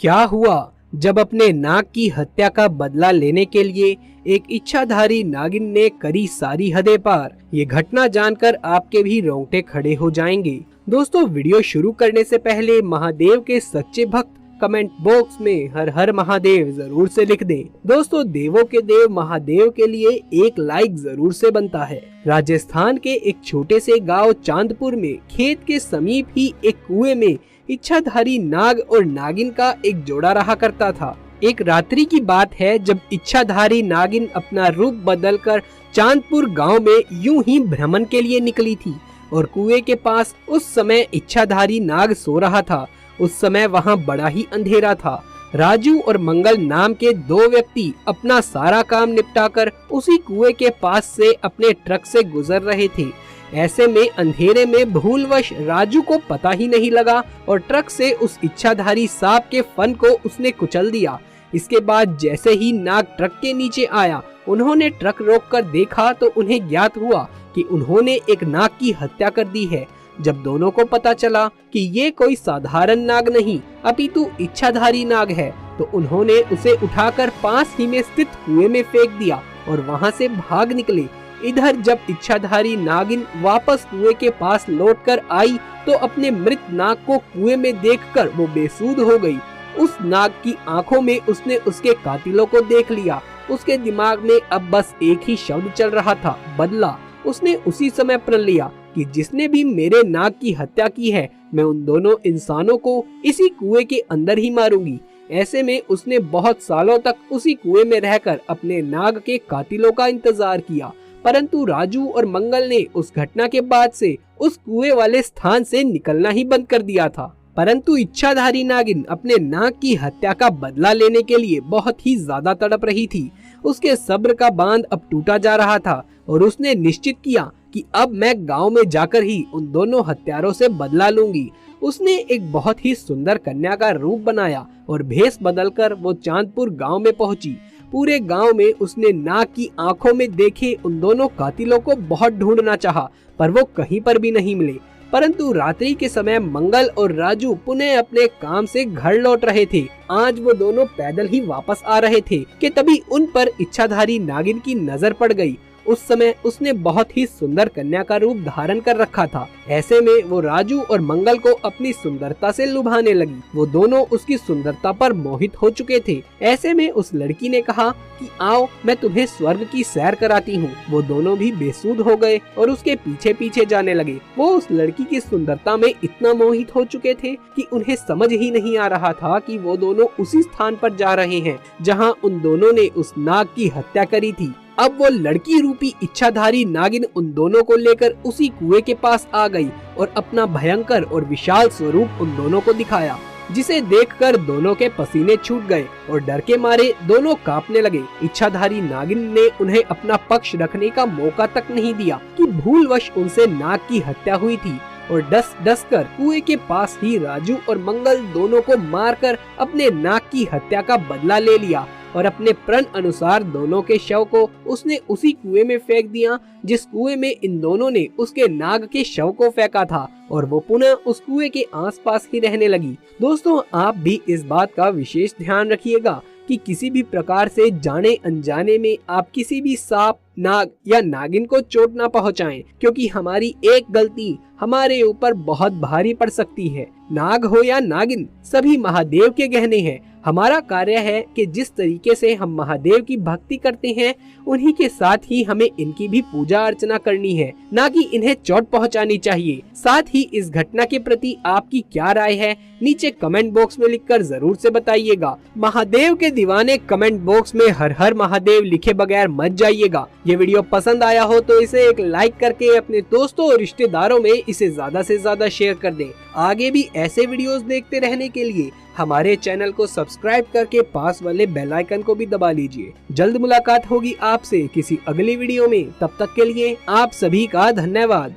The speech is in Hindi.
क्या हुआ जब अपने नाग की हत्या का बदला लेने के लिए एक इच्छाधारी नागिन ने करी सारी हदें पार। ये घटना जानकर आपके भी रोंगटे खड़े हो जाएंगे। दोस्तों, वीडियो शुरू करने से पहले महादेव के सच्चे भक्त कमेंट बॉक्स में हर हर महादेव जरूर से लिख दें। दोस्तों, देवों के देव महादेव के लिए एक लाइक जरूर से बनता है। राजस्थान के एक छोटे से गांव चांदपुर में खेत के समीप ही एक कुएं में इच्छाधारी नाग और नागिन का एक जोड़ा रहा करता था। एक रात्रि की बात है जब इच्छाधारी नागिन अपना रूप बदलकर चांदपुर गांव में यूं ही भ्रमण के लिए निकली थी और कुएं के पास उस समय इच्छाधारी नाग सो रहा था। उस समय वहां बड़ा ही अंधेरा था। राजू और मंगल नाम के दो व्यक्ति अपना सारा काम निपटाकर उसी कुएं के पास से अपने ट्रक से गुजर रहे थे। ऐसे में अंधेरे में भूलवश राजू को पता ही नहीं लगा और ट्रक से उस इच्छाधारी सांप के फन को उसने कुचल दिया। इसके बाद जैसे ही नाग ट्रक के नीचे आया, उन्होंने ट्रक रोककर देखा तो उन्हें ज्ञात हुआ कि उन्होंने एक नाग की हत्या कर दी है। जब दोनों को पता चला कि ये कोई साधारण नाग नहीं अपितु इच्छाधारी नाग है, तो उन्होंने उसे उठाकर पास ही में स्थित कुएं में फेंक दिया और वहां से भाग निकले। इधर जब इच्छाधारी नागिन वापस कुएं के पास लौटकर आई तो अपने मृत नाग को कुएं में देखकर वो बेसुध हो गई। उस नाग की आंखों में उसने उसके कातिलों को देख लिया। उसके दिमाग में अब बस एक ही शब्द चल रहा था, बदला। उसने उसी समय प्रण लिया कि जिसने भी मेरे नाग की हत्या की है, मैं उन दोनों इंसानों को इसी कुएं के अंदर ही मारूंगी। ऐसे में उसने बहुत सालों तक उसी कुएं में रहकर अपने नाग के कातिलों का इंतजार किया, परंतु राजू और मंगल ने उस घटना के बाद से उस कुएं वाले स्थान से निकलना ही बंद कर दिया था। परंतु इच्छाधारी नागिन अपने नाग की हत्या का बदला लेने के लिए बहुत ही ज्यादा तड़प रही थी। उसके सब्र का बांध अब टूटा जा रहा था और उसने निश्चित किया कि अब मैं गांव में जाकर ही उन दोनों हत्यारों से बदला लूंगी। उसने एक बहुत ही सुंदर कन्या का रूप बनाया और भेष बदलकर वो चांदपुर गांव में पहुंची। पूरे गांव में उसने नाग की आंखों में देखे उन दोनों कातिलों को बहुत ढूंढना चाहा, पर वो कहीं पर भी नहीं मिले। परंतु रात्रि के समय मंगल और राजू पुनः अपने काम से घर लौट रहे थे। आज वो दोनों पैदल ही वापस आ रहे थे कि तभी उन पर इच्छाधारी नागिन की नजर पड़ गई। उस समय उसने बहुत ही सुंदर कन्या का रूप धारण कर रखा था। ऐसे में वो राजू और मंगल को अपनी सुंदरता से लुभाने लगी। वो दोनों उसकी सुंदरता पर मोहित हो चुके थे। ऐसे में उस लड़की ने कहा कि आओ, मैं तुम्हें स्वर्ग की सैर कराती हूँ। वो दोनों भी बेसुध हो गए और उसके पीछे पीछे जाने लगे। वो उस लड़की की सुंदरता में इतना मोहित हो चुके थे कि उन्हें समझ ही नहीं आ रहा था कि वो दोनों उसी स्थान पर जा रहे हैं जहाँ उन दोनों ने उस नाग की हत्या करी थी। अब वो लड़की रूपी इच्छाधारी नागिन उन दोनों को लेकर उसी कुएं के पास आ गई और अपना भयंकर और विशाल स्वरूप उन दोनों को दिखाया, जिसे देखकर दोनों के पसीने छूट गए और डर के मारे दोनों कांपने लगे। इच्छाधारी नागिन ने उन्हें अपना पक्ष रखने का मौका तक नहीं दिया कि भूलवश उनसे नाग की हत्या हुई थी और डस कर कुएं के पास ही राजू और मंगल दोनों को मारकर अपने नाग की हत्या का बदला ले लिया और अपने प्रण अनुसार दोनों के शव को उसने उसी कुएं में फेंक दिया जिस कुएं में इन दोनों ने उसके नाग के शव को फेंका था, और वो पुनः उस कुएं के आसपास ही रहने लगी। दोस्तों, आप भी इस बात का विशेष ध्यान रखिएगा कि किसी भी प्रकार से जाने अनजाने में आप किसी भी सांप, नाग या नागिन को चोट ना पहुंचाएं, क्योंकि हमारी एक गलती हमारे ऊपर बहुत भारी पड़ सकती है। नाग हो या नागिन, सभी महादेव के गहने हैं। हमारा कार्य है कि जिस तरीके से हम महादेव की भक्ति करते हैं, उन्हीं के साथ ही हमें इनकी भी पूजा अर्चना करनी है, ना कि इन्हें चोट पहुंचानी चाहिए। साथ ही इस घटना के प्रति आपकी क्या राय है, नीचे कमेंट बॉक्स में लिखकर जरूर से बताइएगा। महादेव के दीवाने कमेंट बॉक्स में हर हर महादेव लिखे बगैर मत जाइएगा। ये वीडियो पसंद आया हो तो इसे एक लाइक करके अपने दोस्तों और रिश्तेदारों में इसे ज्यादा से ज्यादा शेयर कर दें। आगे भी ऐसे वीडियोस देखते रहने के लिए हमारे चैनल को सब्सक्राइब करके पास वाले बेल आइकन को भी दबा लीजिए। जल्द मुलाकात होगी आपसे किसी अगली वीडियो में। तब तक के लिए आप सभी का धन्यवाद।